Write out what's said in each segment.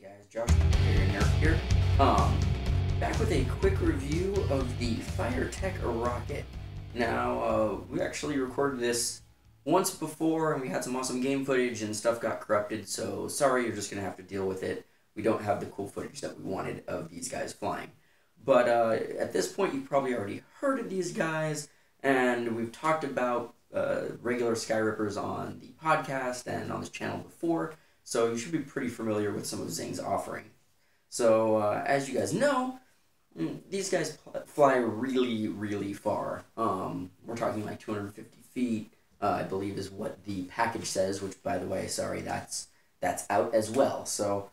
Hey guys, Josh Nerf here. Back with a quick review of the Firetek Rocket. Now, we actually recorded this once before and we had some awesome game footage and stuff got corrupted, so sorry, you're just going to have to deal with it. We don't have the cool footage that we wanted of these guys flying. But at this point, you've probably already heard of these guys, and we've talked about regular Sky Ripperz on the podcast and on this channel before, so you should be pretty familiar with some of Zing's offering. So, as you guys know, these guys fly really, really far. We're talking like 250 feet, I believe is what the package says, which, by the way, sorry, that's out as well. So,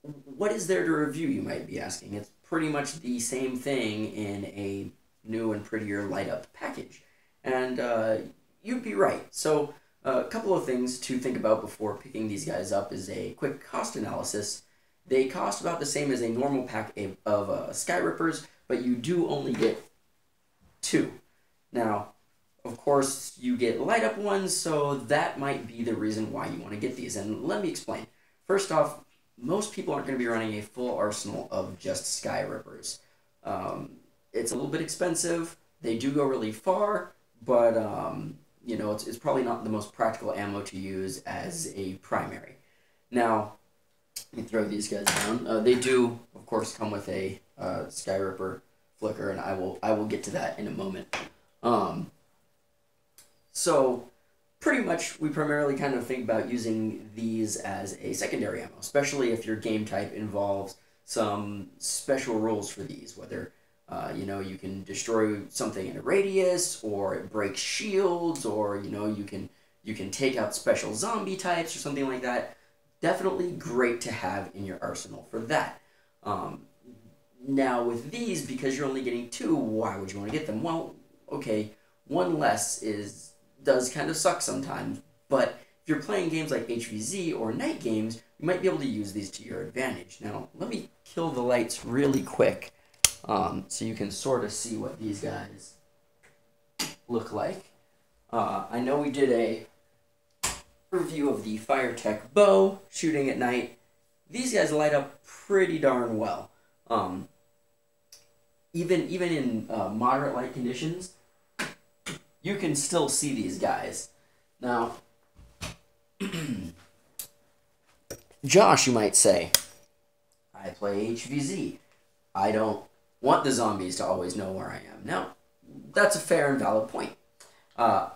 what is there to review, you might be asking? It's pretty much the same thing in a new and prettier light-up package. And you'd be right. So, a couple of things to think about before picking these guys up is a quick cost analysis. They cost about the same as a normal pack of Sky Ripperz, but you do only get two. Now, of course, you get light-up ones, so that might be the reason why you want to get these. And let me explain. First off, most people aren't going to be running a full arsenal of just Sky Ripperz. It's a little bit expensive. They do go really far, but you know, it's probably not the most practical ammo to use as a primary. Now, let me throw these guys down. They do, of course, come with a Sky Ripper flicker, and I will get to that in a moment. So, pretty much, we primarily kind of think about using these as a secondary ammo, especially if your game type involves some special rules for these, whether you know, you can destroy something in a radius, or it breaks shields, or you know, you can take out special zombie types or something like that. Definitely great to have in your arsenal for that. Now with these, because you're only getting two, why would you want to get them? Well, okay, one less does kind of suck sometimes, but if you're playing games like HVZ or night games, you might be able to use these to your advantage. Now, let me kill the lights really quick, so you can sort of see what these guys look like. I know we did a review of the Firetek bow shooting at night. These guys light up pretty darn well. Even in moderate light conditions, you can still see these guys. Now, Josh, you might say, I play HVZ. I don't want the zombies to always know where I am. Now, that's a fair and valid point. I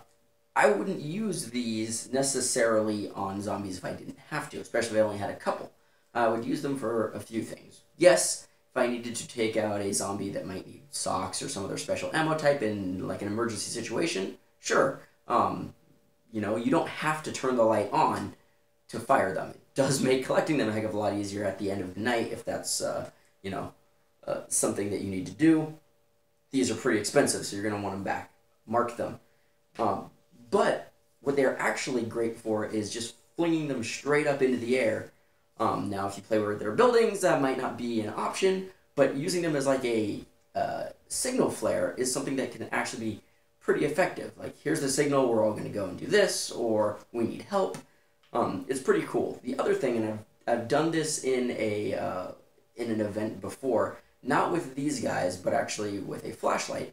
wouldn't use these necessarily on zombies if I didn't have to, especially if I only had a couple. I would use them for a few things. Yes, if I needed to take out a zombie that might need socks or some other special ammo type in like an emergency situation, sure. You know, you don't have to turn the light on to fire them. It does make collecting them a heck of a lot easier at the end of the night if that's, you know, something that you need to do. These are pretty expensive, so you're going to want them back. Mark them. But what they're actually great for is just flinging them straight up into the air. Now, if you play where there are buildings, that might not be an option, but using them as like a signal flare is something that can actually be pretty effective. Like, here's the signal, we're all going to go and do this, or we need help. It's pretty cool. The other thing, and I've done this in an event before, not with these guys, but actually with a flashlight.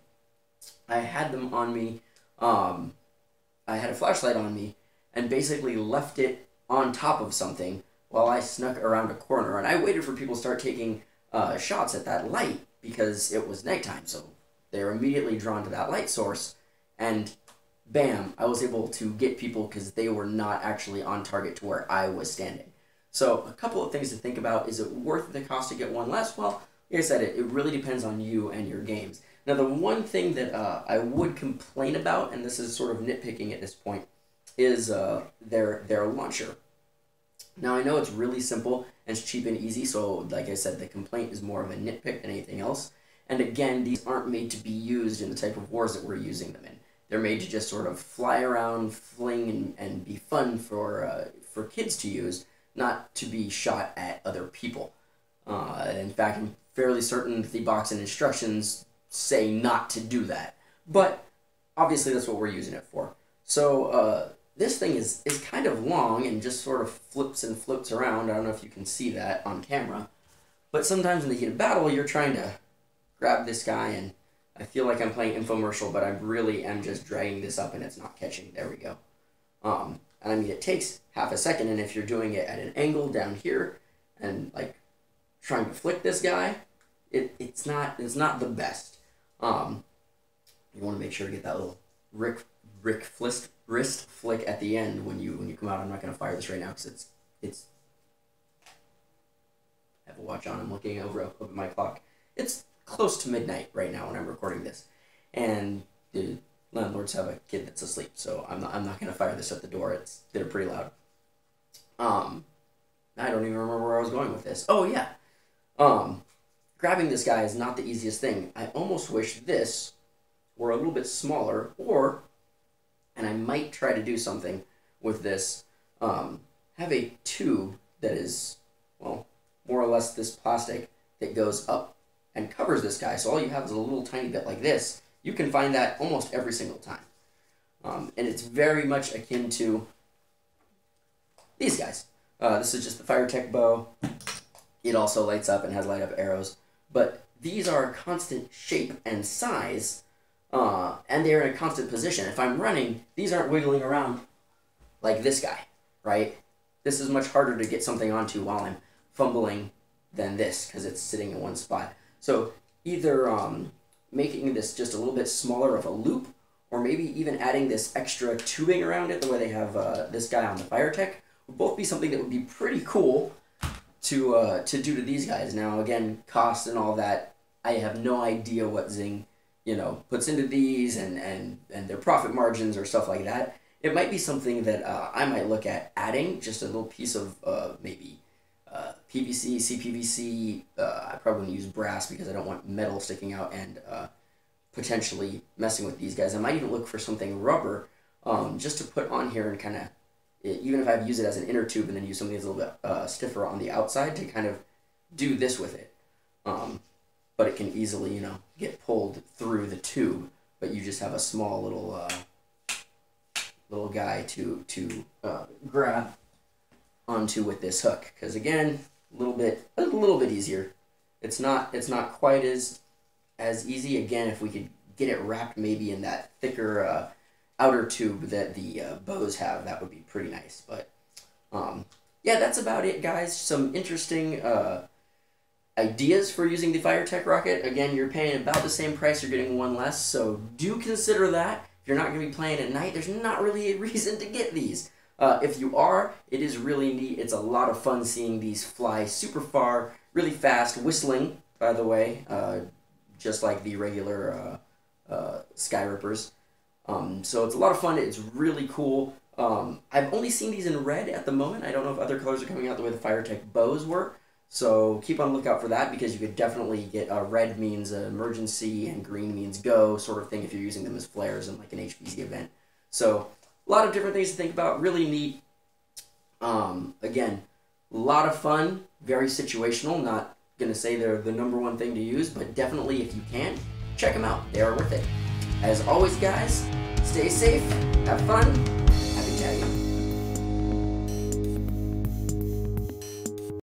I had them on me. I had a flashlight on me and basically left it on top of something while I snuck around a corner, and I waited for people to start taking shots at that light because it was nighttime, so they were immediately drawn to that light source, and bam, I was able to get people because they were not actually on target to where I was standing. So a couple of things to think about. Is it worth the cost to get one less? Well, like I said, it really depends on you and your games. Now, the one thing that I would complain about, and this is sort of nitpicking at this point, is their launcher. Now, I know it's really simple and it's cheap and easy, so like I said, the complaint is more of a nitpick than anything else. And again, these aren't made to be used in the type of wars that we're using them in. They're made to just sort of fly around, fling, and be fun for kids to use, not to be shot at other people. In fact, I'm fairly certain the box and instructions say not to do that. But obviously that's what we're using it for. So this thing is kind of long and just sort of flips and floats around. I don't know if you can see that on camera. But sometimes in the heat of battle, you're trying to grab this guy, and I feel like I'm playing infomercial, but I really am just dragging this up and it's not catching. There we go. And I mean, it takes half a second, and if you're doing it at an angle down here and like trying to flick this guy, it's not the best. You want to make sure to get that little wrist flick at the end when you come out. I'm not going to fire this right now because it's I have a watch on. I'm looking over at my clock. It's close to midnight right now when I'm recording this, and the landlords have a kid that's asleep, so I'm not going to fire this at the door. They're pretty loud. I don't even remember where I was going with this. Oh yeah. Grabbing this guy is not the easiest thing. I almost wish this were a little bit smaller, and I might try to do something with this, have a tube that is, well, more or less this plastic that goes up and covers this guy. So all you have is a little tiny bit like this. You can find that almost every single time. And it's very much akin to these guys. This is just the Firetek bow. It also lights up and has light up arrows. But these are a constant shape and size, and they're in a constant position. If I'm running, these aren't wiggling around like this guy, right? This is much harder to get something onto while I'm fumbling than this, because it's sitting in one spot. So either making this just a little bit smaller of a loop, or maybe even adding this extra tubing around it, the way they have this guy on the Firetek, would both be something that would be pretty cool to do to these guys. Now, again, cost and all that, I have no idea what Zing, puts into these and their profit margins or stuff like that. It might be something that I might look at adding, just a little piece of maybe PVC, CPVC. I probably wouldn't use brass because I don't want metal sticking out and potentially messing with these guys. I might even look for something rubber just to put on here and kind of, even if I use it as an inner tube and then use something that's a little bit stiffer on the outside to kind of do this with it. But it can easily, get pulled through the tube, but you just have a small little guy to grab onto with this hook. Because again, a little bit easier. It's not quite as easy. Again, if we could get it wrapped maybe in that thicker outer tube that the bows have, that would be pretty nice. But yeah, that's about it, guys. Some interesting ideas for using the Firetek Rocket. Again, you're paying about the same price, you're getting one less, so do consider that. If you're not going to be playing at night, there's not really a reason to get these. If you are, it is really neat. It's a lot of fun seeing these fly super far, really fast, whistling, by the way, just like the regular Sky Ripperz. So it's a lot of fun. It's really cool. I've only seen these in red at the moment. I don't know if other colors are coming out the way the Firetek bows were. So keep on the lookout for that, because you could definitely get red means emergency and green means go sort of thing if you're using them as flares in like an HVZ event. So a lot of different things to think about. Really neat. Again, a lot of fun. Very situational. Not going to say they're the #1 thing to use, but definitely if you can, check them out. They are worth it. As always, guys, stay safe, have fun, happy tagging.